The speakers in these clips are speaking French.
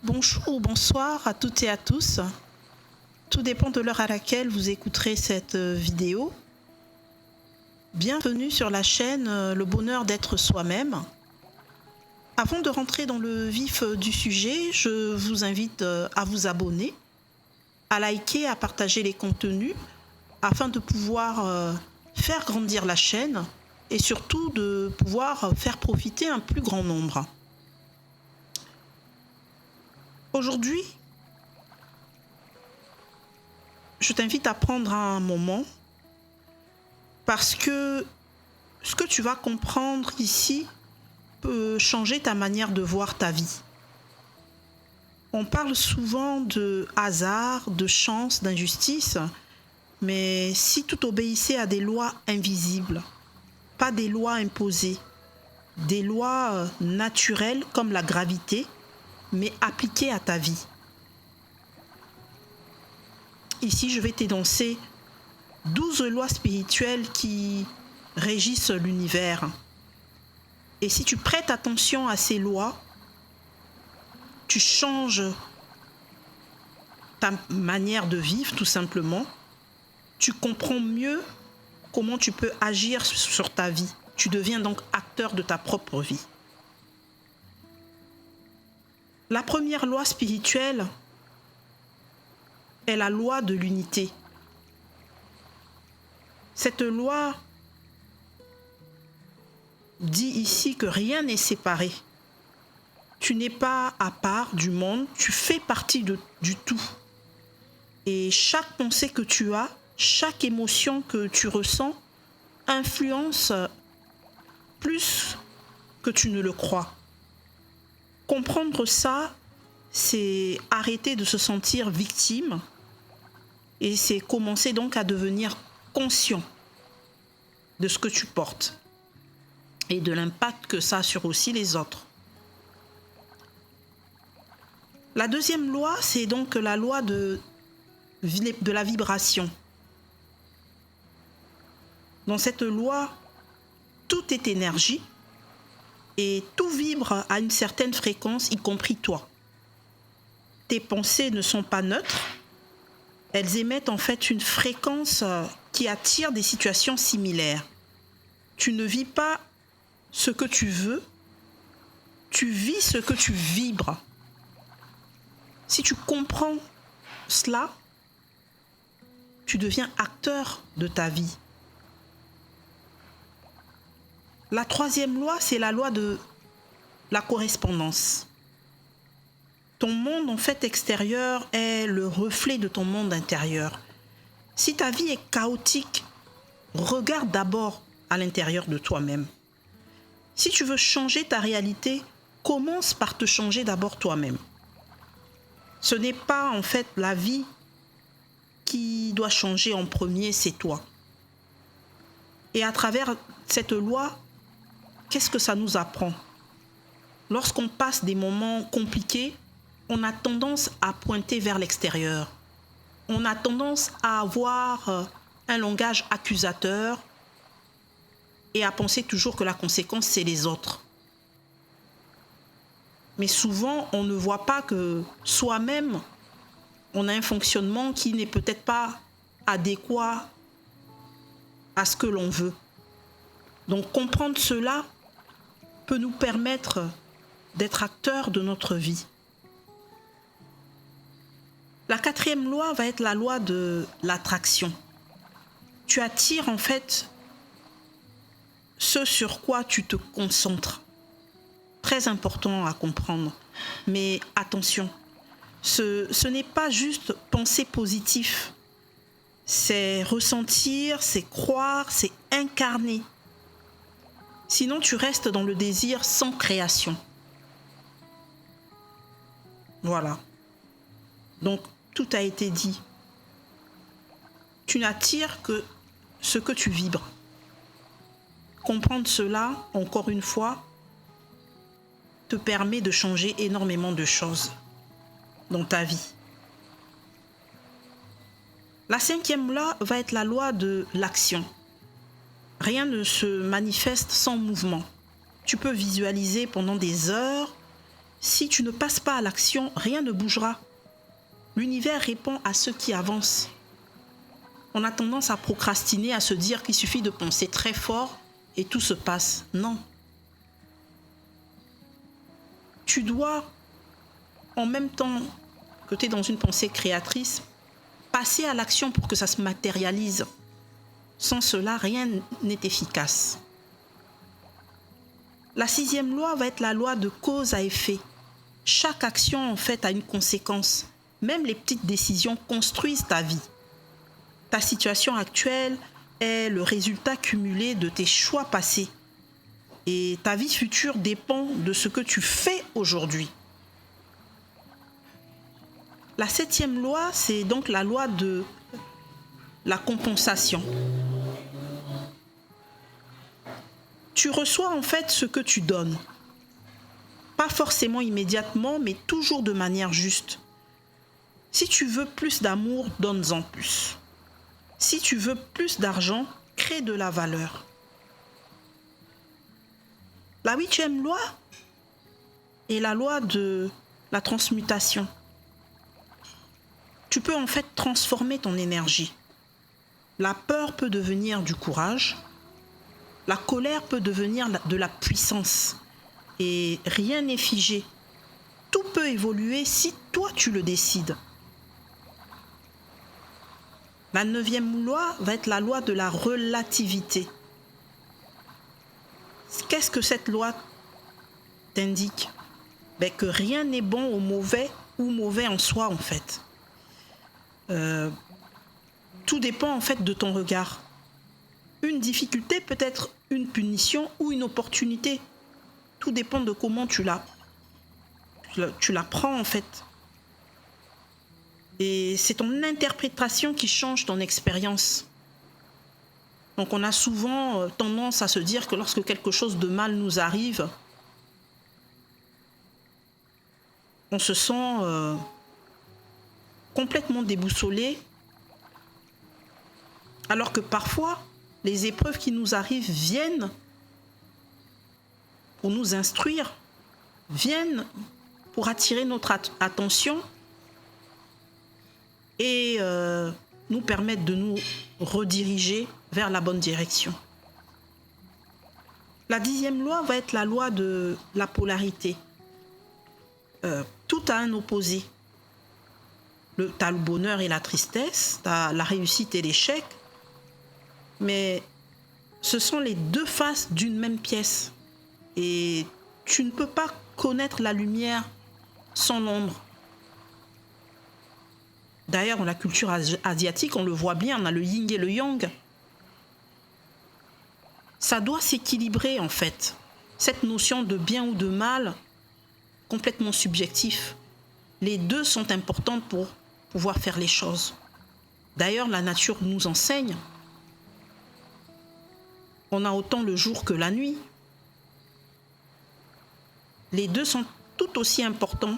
Bonjour ou bonsoir à toutes et à tous. Tout dépend de l'heure à laquelle vous écouterez cette vidéo. Bienvenue sur la chaîne Le bonheur d'être soi-même. Avant de rentrer dans le vif du sujet, je vous invite à vous abonner, à liker, à partager les contenus afin de pouvoir faire grandir la chaîne et surtout de pouvoir faire profiter un plus grand nombre. Aujourd'hui, je t'invite à prendre un moment parce que ce que tu vas comprendre ici peut changer ta manière de voir ta vie. On parle souvent de hasard, de chance, d'injustice, mais si tout obéissait à des lois invisibles, pas des lois imposées, des lois naturelles comme la gravité, mais appliquées à ta vie. Ici, je vais t'énoncer 12 lois spirituelles qui régissent l'univers. Et si tu prêtes attention à ces lois, tu changes ta manière de vivre tout simplement. Tu comprends mieux comment tu peux agir sur ta vie. Tu deviens donc acteur de ta propre vie. La première loi spirituelle est la loi de l'unité. Cette loi dit ici que rien n'est séparé. Tu n'es pas à part du monde, tu fais partie du tout. Et chaque pensée que tu as, chaque émotion que tu ressens, influence plus que tu ne le crois. Comprendre ça, c'est arrêter de se sentir victime et c'est commencer donc à devenir conscient de ce que tu portes et de l'impact que ça a sur aussi les autres. La deuxième loi, c'est donc la loi de la vibration. Dans cette loi, tout est énergie et tout vibre à une certaine fréquence, y compris toi. Tes pensées ne sont pas neutres, elles émettent en fait une fréquence qui attire des situations similaires. Tu ne vis pas ce que tu veux, tu vis ce que tu vibres. Si tu comprends cela, tu deviens acteur de ta vie. La troisième loi, c'est la loi de la correspondance. Ton monde en fait extérieur est le reflet de ton monde intérieur. Si ta vie est chaotique, regarde d'abord à l'intérieur de toi-même. Si tu veux changer ta réalité, commence par te changer d'abord toi-même. Ce n'est pas en fait la vie qui doit changer en premier, c'est toi. Et à travers cette loi, qu'est-ce que ça nous apprend? Lorsqu'on passe des moments compliqués, on a tendance à pointer vers l'extérieur. On a tendance à avoir un langage accusateur et à penser toujours que la conséquence, c'est les autres. Mais souvent, on ne voit pas que soi-même, on a un fonctionnement qui n'est peut-être pas adéquat à ce que l'on veut. Donc, comprendre cela peut nous permettre d'être acteurs de notre vie. La quatrième loi va être la loi de l'attraction. Tu attires en fait ce sur quoi tu te concentres. Très important à comprendre. Mais attention, ce n'est pas juste penser positif. C'est ressentir, c'est croire, c'est incarner. Sinon, tu restes dans le désir sans création. Voilà. Donc, tout a été dit. Tu n'attires que ce que tu vibres. Comprendre cela, encore une fois, te permet de changer énormément de choses dans ta vie. La cinquième loi va être la loi de l'action. Rien ne se manifeste sans mouvement. Tu peux visualiser pendant des heures Si tu ne passes pas à l'action, rien ne bougera. L'univers répond à ceux qui avancent. On a tendance à procrastiner, à se dire qu'il suffit de penser très fort et tout se passe. Non. Tu dois, en même temps que tu es dans une pensée créatrice, passer à l'action pour que ça se matérialise. Sans cela, rien n'est efficace. La 6e loi va être la loi de cause à effet. Chaque action, en fait, a une conséquence. Même les petites décisions construisent ta vie. Ta situation actuelle est le résultat cumulé de tes choix passés. Et ta vie future dépend de ce que tu fais aujourd'hui. La 7e loi, c'est donc la loi de la compensation. Tu reçois en fait ce que tu donnes. Pas forcément immédiatement, mais toujours de manière juste. Si tu veux plus d'amour, donne-en plus. Si tu veux plus d'argent, crée de la valeur. La 8e loi est la loi de la transmutation. Tu peux en fait transformer ton énergie. La peur peut devenir du courage. La colère peut devenir de la puissance. Et rien n'est figé. Tout peut évoluer si toi tu le décides. La 9e loi va être la loi de la relativité. Qu'est-ce que cette loi t'indique? Que rien n'est bon ou mauvais en soi en fait. Tout dépend en fait de ton regard. Une difficulté peut être une punition ou une opportunité. Tout dépend de comment tu la prends en fait. Et c'est ton interprétation qui change ton expérience. Donc on a souvent tendance à se dire que lorsque quelque chose de mal nous arrive, on se sent complètement déboussolé, alors que parfois, les épreuves qui nous arrivent viennent pour nous instruire, viennent pour attirer notre attention et nous permettre de nous rediriger vers la bonne direction. La 10e loi va être la loi de la polarité. Tout a un opposé. Tu as le bonheur et la tristesse, tu as la réussite et l'échec, mais ce sont les deux faces d'une même pièce. Et tu ne peux pas connaître la lumière sans l'ombre. D'ailleurs, dans la culture asiatique, on le voit bien, on a le yin et le yang. Ça doit s'équilibrer en fait. Cette notion de bien ou de mal, complètement subjectif. Les deux sont importantes pour pouvoir faire les choses. D'ailleurs, la nature nous enseigne. On a autant le jour que la nuit. Les deux sont tout aussi importants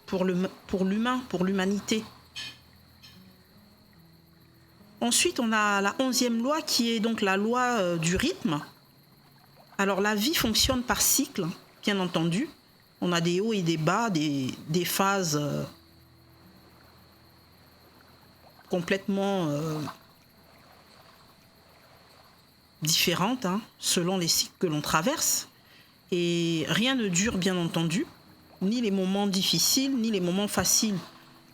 pour l'humain, pour l'humanité. Ensuite, on a la 11e loi qui est donc la loi du rythme. Alors, la vie fonctionne par cycle, bien entendu. On a des hauts et des bas, des phases complètement différentes selon les cycles que l'on traverse. Et rien ne dure, bien entendu, ni les moments difficiles, ni les moments faciles.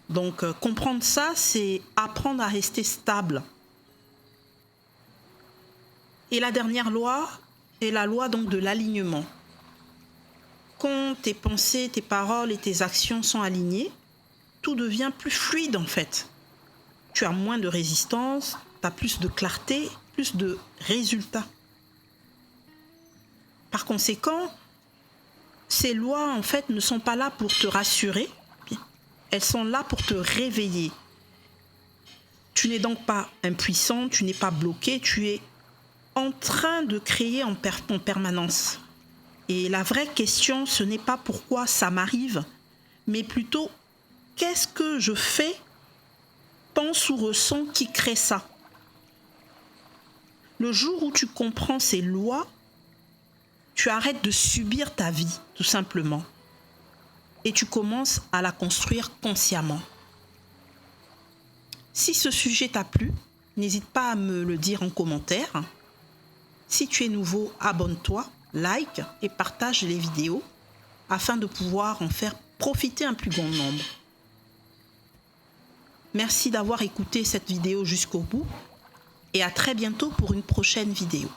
Donc, comprendre ça, c'est apprendre à rester stable. Et la dernière loi est la loi donc de l'alignement. Quand tes pensées, tes paroles et tes actions sont alignées, tout devient plus fluide en fait. Tu as moins de résistance, tu as plus de clarté, plus de résultats. Par conséquent, ces lois en fait ne sont pas là pour te rassurer, elles sont là pour te réveiller. Tu n'es donc pas impuissant, tu n'es pas bloqué, tu es en train de créer en permanence. Et la vraie question, ce n'est pas pourquoi ça m'arrive, mais plutôt qu'est-ce que je fais, pense ou ressens qui crée ça. Le jour où tu comprends ces lois, tu arrêtes de subir ta vie, tout simplement. et tu commences à la construire consciemment. Si ce sujet t'a plu, n'hésite pas à me le dire en commentaire. Si tu es nouveau, abonne-toi, like et partage les vidéos afin de pouvoir en faire profiter un plus grand nombre. Merci d'avoir écouté cette vidéo jusqu'au bout et à très bientôt pour une prochaine vidéo.